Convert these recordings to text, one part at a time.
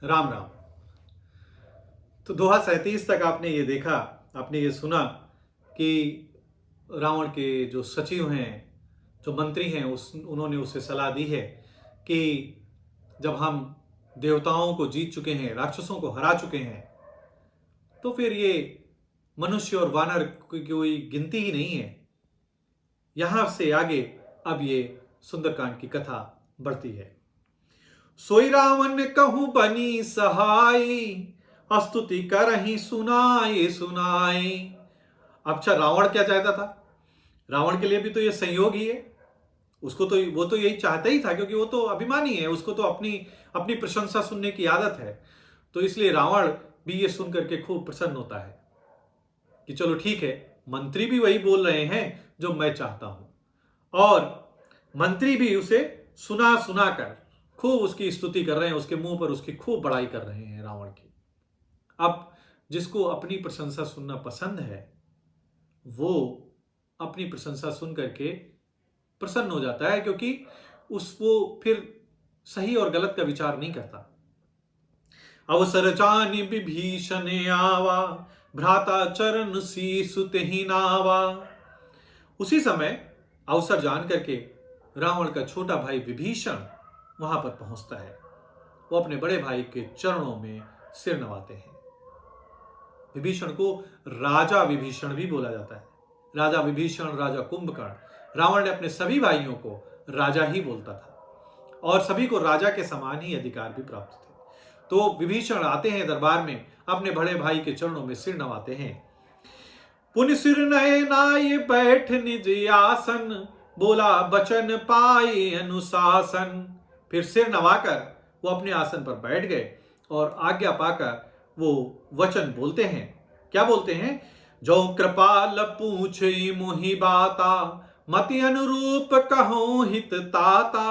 राम राम। तो दोहा 37 तक आपने ये देखा, आपने ये सुना कि रावण के जो सचिव हैं, जो मंत्री हैं, उन्होंने उसे सलाह दी है कि जब हम देवताओं को जीत चुके हैं, राक्षसों को हरा चुके हैं, तो फिर ये मनुष्य और वानर की कोई गिनती ही नहीं है। यहां से आगे अब ये सुंदरकांड की कथा बढ़ती है। सोई रावण कहूं बनी सहाई, स्तुति करही सुनाए सुनाए। अच्छा, रावण क्या चाहता था? रावण के लिए भी तो ये संयोग ही है। उसको तो वो तो यही चाहता ही था, क्योंकि वो तो अभिमानी है, उसको तो अपनी अपनी प्रशंसा सुनने की आदत है। तो इसलिए रावण भी ये सुन करके खूब प्रसन्न होता है कि चलो ठीक है, मंत्री भी वही बोल रहे हैं जो मैं चाहता हूं। और मंत्री भी उसे सुना सुना कर खूब उसकी स्तुति कर रहे हैं, उसके मुंह पर उसकी खूब बड़ाई कर रहे हैं रावण की। अब जिसको अपनी प्रशंसा सुनना पसंद है, वो अपनी प्रशंसा सुन करके प्रसन्न हो जाता है, क्योंकि उसको फिर सही और गलत का विचार नहीं करता। अवसर जानि विभीषण आवा, भ्राता चरण शीसु तेहि नावा। उसी समय अवसर जान करके रावण का छोटा भाई विभीषण वहां पर पहुंचता है। वो अपने बड़े भाई के चरणों में सिर नवाते हैं। विभीषण को राजा विभीषण भी बोला जाता है। राजा विभीषण, राजा कुंभकर्ण। रावण ने अपने सभी भाइयों को राजा ही बोलता था और सभी को राजा के समान ही अधिकार भी प्राप्त थे। तो विभीषण आते हैं दरबार में, अपने बड़े भाई के चरणों में सिर नवाते हैं। पुनि सिर नए नाय बैठ निज आसन, बोला बचन पाए अनुशासन। फिर सिर नवाकर वो अपने आसन पर बैठ गए और आज्ञा पाकर वो वचन बोलते हैं। क्या बोलते हैं? जो कृपाल पूछे मोहि बाता, मति अनुरूप कहो हित ताता।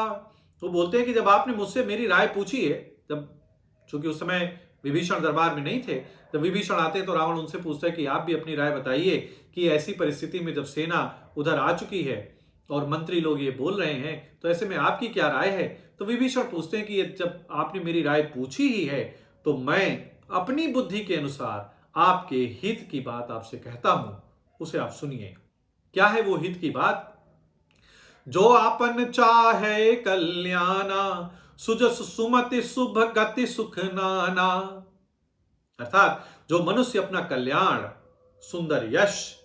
वो बोलते हैं कि जब आपने मुझसे मेरी राय पूछी है, जब चूंकि उस समय विभीषण दरबार में नहीं थे, जब विभीषण आते हैं तो रावण उनसे पूछता है कि आप भी अपनी राय बताइए कि ऐसी परिस्थिति में जब सेना उधर आ चुकी है और मंत्री लोग ये बोल रहे हैं, तो ऐसे में आपकी क्या राय है? तो विभीषण पूछते हैं कि जब आपने मेरी राय पूछी ही है, तो मैं अपनी बुद्धि के अनुसार आपके हित की बात आपसे कहता हूं, उसे आप सुनिए। क्या है वो हित की बात? जो आपन चाहे कल्याणा, सुजस सुमति शुभ गति सुख नाना। अर्थात जो मनुष्य अपना कल्याण, सुंदर यश,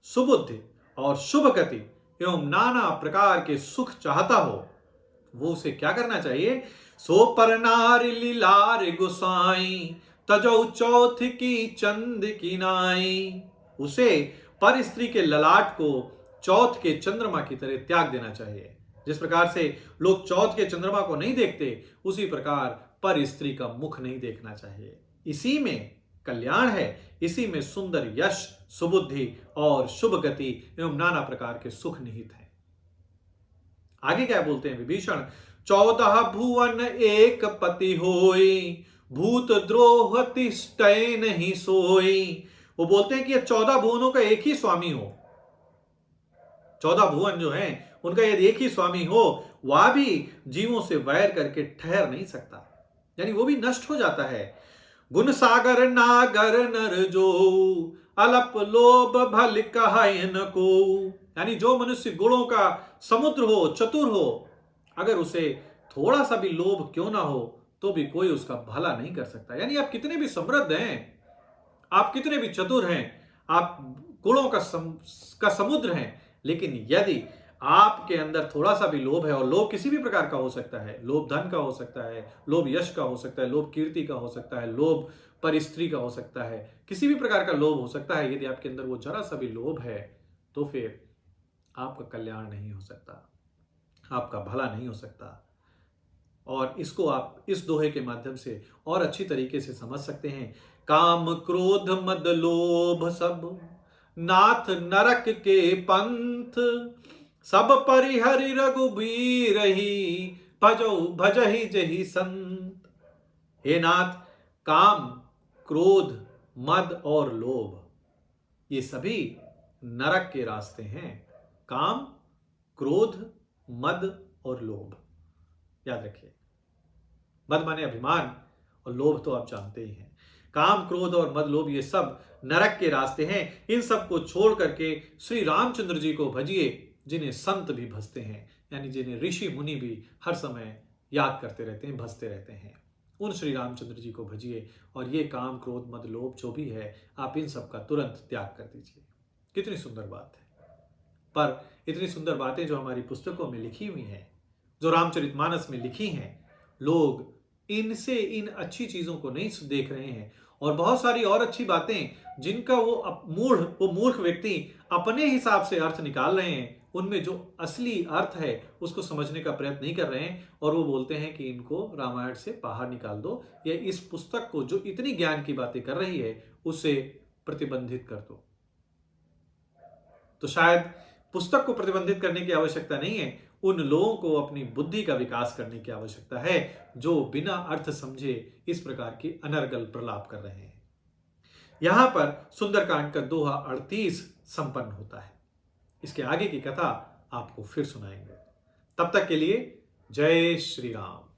सुबुद्धि और शुभ गति एवं नाना प्रकार के सुख चाहता हो, वो उसे क्या करना चाहिए? सो पर नार लीलार गुसाई, तजौ चौथ की चंद की नाई। उसे पर स्त्री के ललाट को चौथ के चंद्रमा की तरह त्याग देना चाहिए। जिस प्रकार से लोग चौथ के चंद्रमा को नहीं देखते, उसी प्रकार पर स्त्री का मुख नहीं देखना चाहिए। इसी में कल्याण है, इसी में सुंदर यश, सुबुद्धि और शुभ गति एवं नाना प्रकार के सुख निहित हैं। आगे क्या बोलते हैं विभीषण? 14 भुवन एक पति होई, भूत द्रोह तिष्ठै नहीं सोई। वो बोलते हैं कि ये 14 भुवनों का एक ही स्वामी हो। 14 भुवन जो हैं, उनका यदि एक ही स्वामी हो, वह भी जीवों से वैर करके ठहर नहीं सकता, यानी वो भी नष्ट हो जाता है। गुण सागर नागर नर जो, अलप लोभ भल कहाय न को। यानी जो मनुष्य गुणों का समुद्र हो, चतुर हो, अगर उसे थोड़ा सा भी लोभ क्यों ना हो, तो भी कोई उसका भला नहीं कर सकता। यानी आप कितने भी समृद्ध हैं, आप कितने भी चतुर हैं, आप गुणों का समुद्र हैं, लेकिन यदि आपके अंदर थोड़ा सा भी लोभ है, और लोभ किसी भी प्रकार का हो सकता है, लोभ धन का हो सकता है, लोभ यश का हो सकता है, लोभ कीर्ति का हो सकता है, लोभ पर स्त्री का हो सकता है, किसी भी प्रकार का लोभ हो सकता है। यदि आपके अंदर वो जरा सा भी लोभ है, तो फिर आपका कल्याण नहीं हो सकता, आपका भला नहीं हो सकता। और इसको आप इस दोहे के माध्यम से और अच्छी तरीके से समझ सकते हैं। काम क्रोध मद लोभ सब, नाथ नरक के पंथ, सब परिहरि रघुबीर ही, भजौ भजहि जहि संत। हे नाथ, काम, क्रोध, मद और लोभ, ये सभी नरक के रास्ते हैं। काम, क्रोध, मद और लोभ, याद रखिए। मद माने अभिमान और लोभ तो आप जानते ही हैं। काम, क्रोध और मद, लोभ ये सब नरक के रास्ते हैं। इन सब को छोड़ करके श्री रामचंद्र जी को भजिए, जिन्हें संत भी भजते हैं, यानी जिन्हें ऋषि मुनि भी हर समय याद करते रहते हैं, भजते रहते हैं। उन श्री रामचंद्र जी को भजिए और ये काम, क्रोध, मद, लोभ जो भी है, आप इन सब का तुरंत त्याग कर दीजिए। कितनी सुंदर बात है। पर इतनी सुंदर बातें जो हमारी पुस्तकों में लिखी हुई हैं, जो रामचरितमानस में लिखी हैं, लोग इनसे इन अच्छी चीजों को नहीं देख रहे हैं और बहुत सारी और अच्छी बातें जिनका वो मूर्ख व्यक्ति अपने हिसाब से अर्थ निकाल रहे हैं, उनमें जो असली अर्थ है उसको समझने का प्रयत्न नहीं कर रहे हैं और वो बोलते हैं कि इनको रामायण से बाहर निकाल दो या इस पुस्तक को जो इतनी ज्ञान की बातें कर रही है उसे प्रतिबंधित कर दो। तो शायद पुस्तक को प्रतिबंधित करने की आवश्यकता नहीं है, उन लोगों को अपनी बुद्धि का विकास करने की आवश्यकता है जो बिना अर्थ समझे इस प्रकार की अनर्गल प्रलाप कर रहे हैं। यहां पर सुंदरकांड का दोहा 38 संपन्न होता है। इसके आगे की कथा आपको फिर सुनाएंगे। तब तक के लिए जय श्री राम।